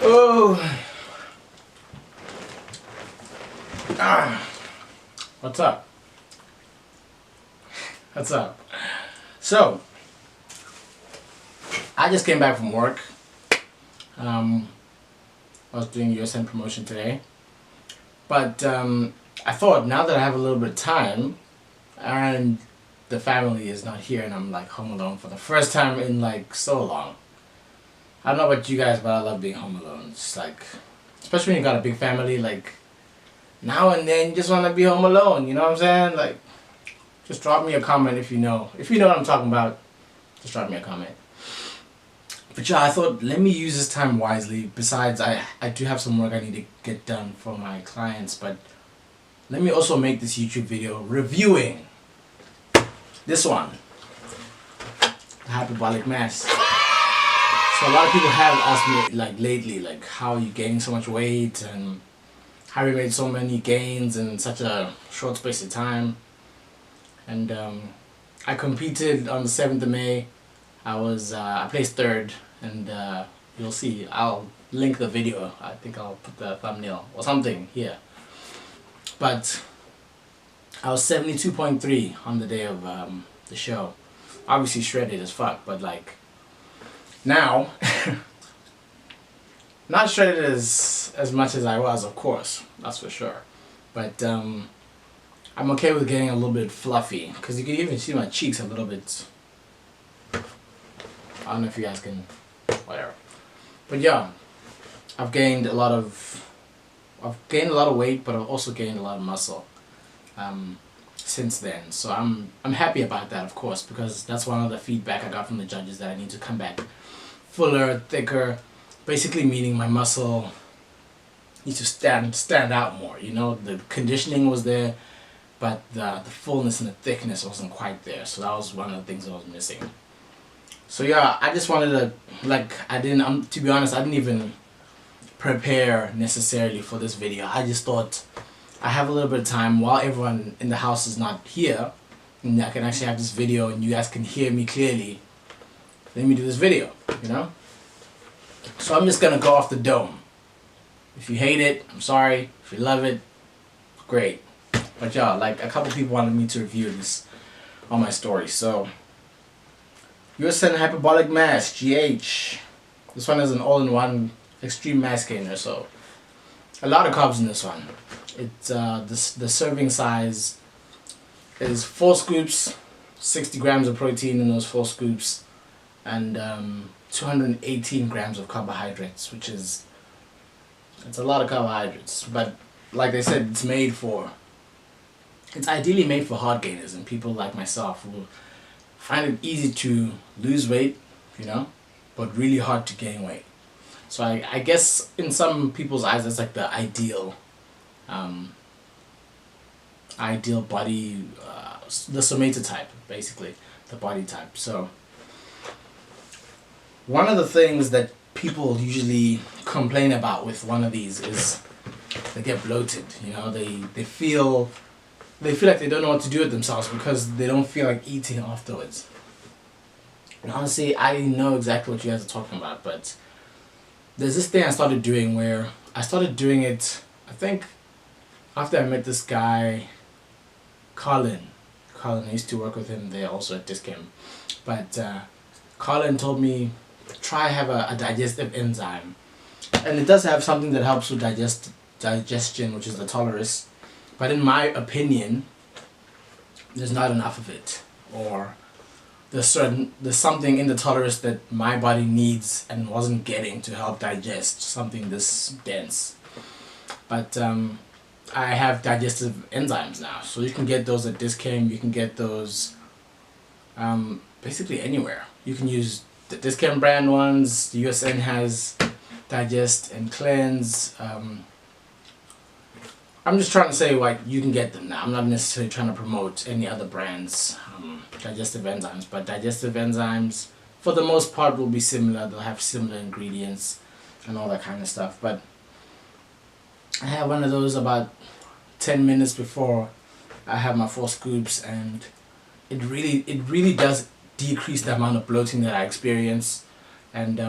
Oh, what's up? What's up? So, I just came back from work. I was doing USN promotion today, but I thought now that I have a little bit of time, and the family is not here, and I'm like home alone for the first time in like so long. I don't know about you guys, but I love being home alone. It's like, especially when you got a big family, like now and then you just want to be home alone, you know what I'm saying? Like, just drop me a comment if you know what I'm talking about. Just drop me a comment. But yeah, I thought, let me use this time wisely. Besides, I do have some work I need to get done for my clients, but let me also make this YouTube video reviewing this one, the hyperbolic mass. So a lot of people have asked me like lately, like, how are you gaining so much weight and how you made so many gains in such a short space of time. And I competed on the 7th of May. I placed 3rd, and you'll see. I'll link the video. I think I'll put the thumbnail or something here. But I was 72.3 on the day of the show. Obviously shredded as fuck, but like now, not shredded as much as I was, of course, that's for sure. But I'm okay with getting a little bit fluffy, because you can even see my cheeks a little bit. I don't know if you guys can, whatever. But yeah, I've gained a lot of weight, but I've also gained a lot of muscle since then. So I'm happy about that, of course, because that's one of the feedback I got from the judges, that I need to come back fuller, thicker, basically meaning my muscle needs to stand out more. You know, the conditioning was there, but the fullness and the thickness wasn't quite there. So that was one of the things I was missing. So yeah, I just wanted to, like, to be honest, I didn't even prepare necessarily for this video. I just thought I have a little bit of time while everyone in the house is not here, and I can actually have this video and you guys can hear me clearly. Let me do this video, you know? So I'm just gonna go off the dome. If you hate it, I'm sorry. If you love it, great. But y'all, like, a couple people wanted me to review this on my story. So, USN Hyperbolic Mass, GH. This one is an all-in-one extreme mass gainer, so a lot of carbs in this one. It's the serving size is 4 scoops, 60 grams of protein in those 4 scoops, and 218 grams of carbohydrates, which is, it's a lot of carbohydrates. But like they said, it's ideally made for hard gainers and people like myself who find it easy to lose weight, you know, but really hard to gain weight. So I guess in some people's eyes that's like the ideal body, the somato type, basically, the body type. So one of the things that people usually complain about with one of these is they get bloated. You know, they feel like they don't know what to do with themselves because they don't feel like eating afterwards. And honestly, I know exactly what you guys are talking about, but there's this thing I started doing where I started doing it, I think, after I met this guy, Colin, I used to work with him there also at Digestive. But Colin told me, try have a digestive enzyme. And it does have something that helps with digestion, which is the tolerance. But in my opinion, there's not enough of it. Or there's something in the tolerance that my body needs and wasn't getting to help digest something this dense. But I have digestive enzymes now, so you can get those at Digestive. You can get those basically anywhere. You can use the Digestive brand ones. The USN has Digest and Cleanse. I'm just trying to say, like, you can get them now. I'm not necessarily trying to promote any other brands, digestive enzymes, but digestive enzymes for the most part will be similar. They'll have similar ingredients and all that kind of stuff. But I have one of those about 10 minutes before I have my 4 scoops, and it really does decrease the amount of bloating that I experience. And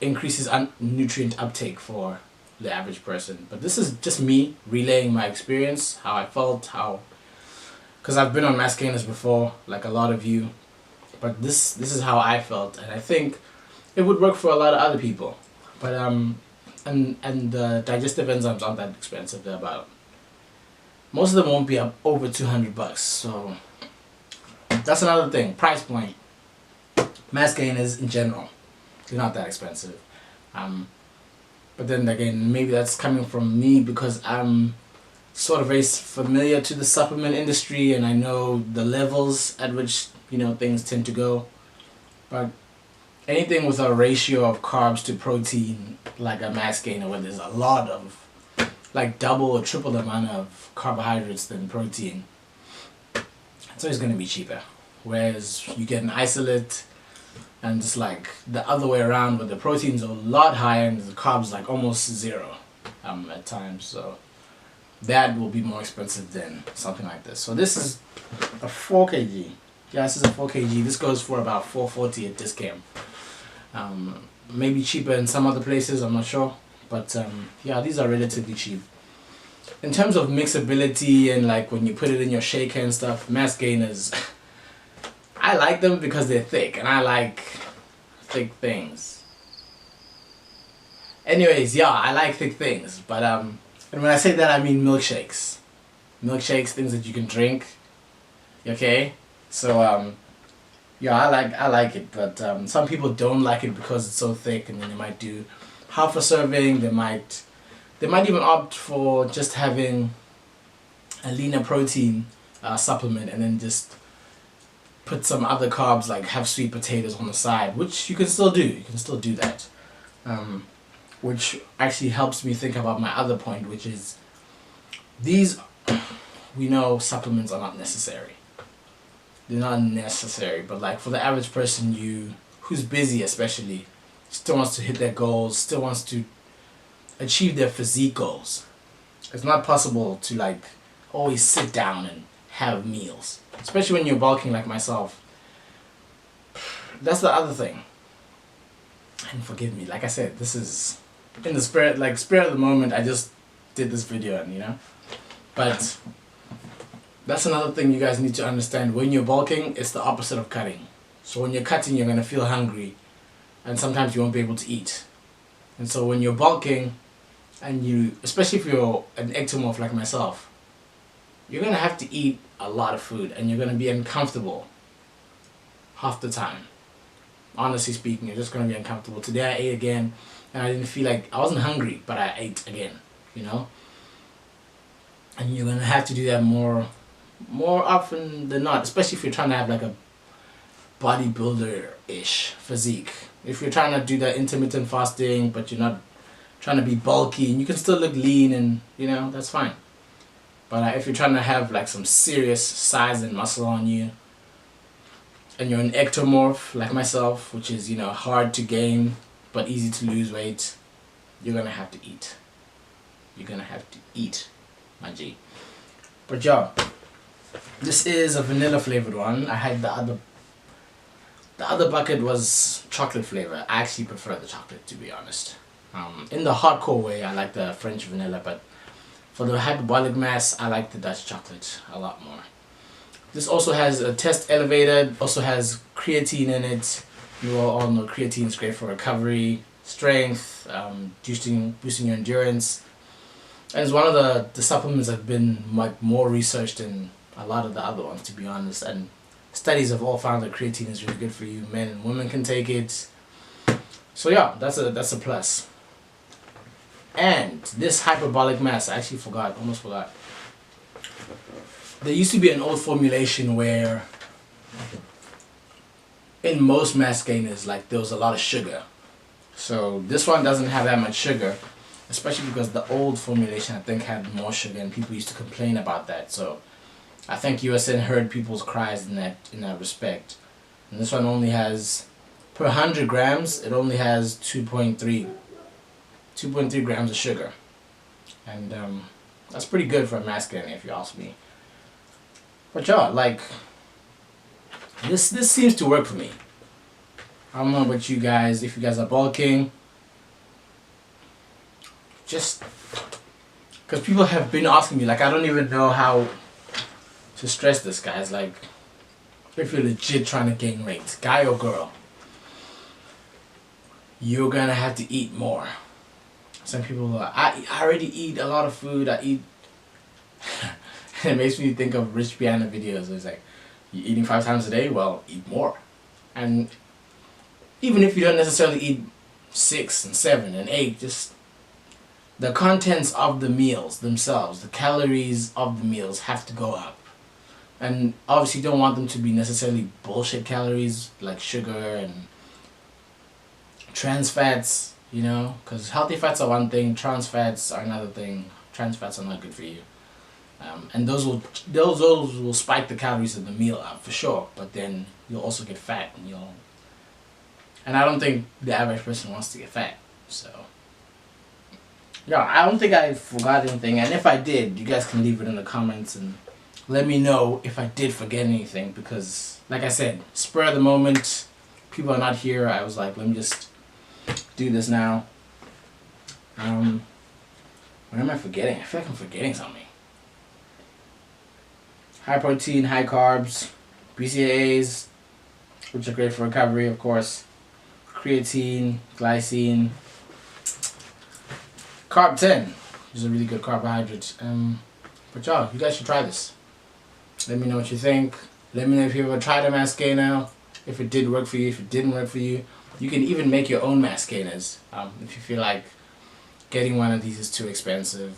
increases nutrient uptake for the average person. But this is just me relaying my experience, how I felt, because I've been on mass gainers before, like a lot of you. But this is how I felt, and I think it would work for a lot of other people. But and the digestive enzymes aren't that expensive. They're about, most of them won't be up over $200. So that's another thing. Price point. Mass gainers in general, they're not that expensive. But then again, maybe that's coming from me because I'm sort of very familiar to the supplement industry and I know the levels at which, you know, things tend to go. But anything with a ratio of carbs to protein, like a mass gainer where there's a lot of, like double or triple the amount of carbohydrates than protein, it's always going to be cheaper. Whereas you get an isolate and it's like the other way around where the protein's a lot higher and the carbs like almost zero at times. So that will be more expensive than something like this. So this is a 4 kg. Yeah, this is a 4 kg. This goes for about $4.40 at Discount. Maybe cheaper in some other places, I'm not sure. But yeah, these are relatively cheap. In terms of mixability and like when you put it in your shaker and stuff, mass gainers, I like them because they're thick and I like thick things. Anyways, yeah, I like thick things. But and when I say that, I mean milkshakes. Milkshakes, things that you can drink. Okay? So yeah, I like it, but some people don't like it because it's so thick, and then they might do half a serving. They might even opt for just having a leaner protein supplement, and then just put some other carbs, like have sweet potatoes on the side, which you can still do. You can still do that, which actually helps me think about my other point, which is these, we know supplements are not necessary. They're not necessary, but like for the average person, who's busy especially, still wants to hit their goals, still wants to achieve their physique goals. It's not possible to like always sit down and have meals, especially when you're bulking like myself. That's the other thing. And forgive me, like I said, this is in the spirit of the moment. I just did this video, and you know, but that's another thing you guys need to understand. When you're bulking, it's the opposite of cutting. So when you're cutting, you're going to feel hungry and sometimes you won't be able to eat. And so when you're bulking, and especially if you're an ectomorph like myself, you're going to have to eat a lot of food and you're going to be uncomfortable half the time. Honestly speaking, you're just going to be uncomfortable. Today I ate again and I didn't feel like, I wasn't hungry, but I ate again, you know? And you're going to have to do that more often than not, especially if you're trying to have like a bodybuilder-ish physique. If you're trying to do that intermittent fasting, but you're not trying to be bulky, and you can still look lean, and you know, that's fine. But if you're trying to have like some serious size and muscle on you, and you're an ectomorph like myself, which is, you know, hard to gain but easy to lose weight, you're gonna have to eat. You're gonna have to eat, my G. But yeah, this is a vanilla flavored one. I had the other bucket was chocolate flavor. I actually prefer the chocolate, to be honest. In the hardcore way, I like the French vanilla, but for the hyperbolic mass, I like the Dutch chocolate a lot more. This also has a test elevated, also has creatine in it. You all know creatine is great for recovery, strength, boosting your endurance. And it's one of the supplements that have been like more researched than a lot of the other ones, to be honest. And studies have all found that creatine is really good for you. Men and women can take it. So yeah, that's a plus. And this hyperbolic mass, I actually almost forgot. There used to be an old formulation where in most mass gainers, like, there was a lot of sugar. So this one doesn't have that much sugar, especially because the old formulation, I think, had more sugar, and people used to complain about that. So I think USN heard people's cries in that respect. And this one only has, per 100 grams, it only has 2.3 grams of sugar. And that's pretty good for a mass gainer, if you ask me. But yeah, like, this seems to work for me. I don't know about you guys, if you guys are bulking, just because people have been asking me, like, I don't even know how to stress this, guys. Like, if you're legit trying to gain weight, guy or girl, you're gonna have to eat more. Some people are, I already eat a lot of food. I eat. It makes me think of Rich Piana videos. It's like, you're eating 5 times a day. Well, eat more. And even if you don't necessarily eat 6 and 7 and 8, just the contents of the meals themselves, the calories of the meals have to go up. And obviously you don't want them to be necessarily bullshit calories like sugar and trans fats, you know, because healthy fats are one thing, trans fats are another thing. Trans fats are not good for you. And those will spike the calories of the meal up for sure, but then you'll also get fat and I don't think the average person wants to get fat. So yeah, I don't think I forgot anything, and if I did, you guys can leave it in the comments and let me know if I did forget anything, because like I said, spur of the moment, people are not here. I was like, let me just do this now. What am I forgetting? I feel like I'm forgetting something. High protein, high carbs, BCAAs, which are great for recovery, of course. Creatine, glycine, carb 10, which is a really good carbohydrate. But y'all, you guys should try this. Let me know what you think. Let me know if you ever tried a mass gainer, if it did work for you, if it didn't work for you. You can even make your own mass gainers if you feel like getting one of these is too expensive.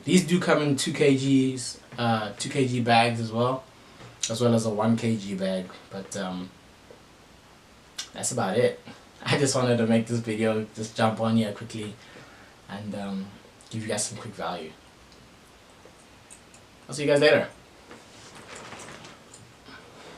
These do come in 2 kgs, 2 kg bags as well as a 1 kg bag. But that's about it. I just wanted to make this video, just jump on here quickly and give you guys some quick value. I'll see you guys later.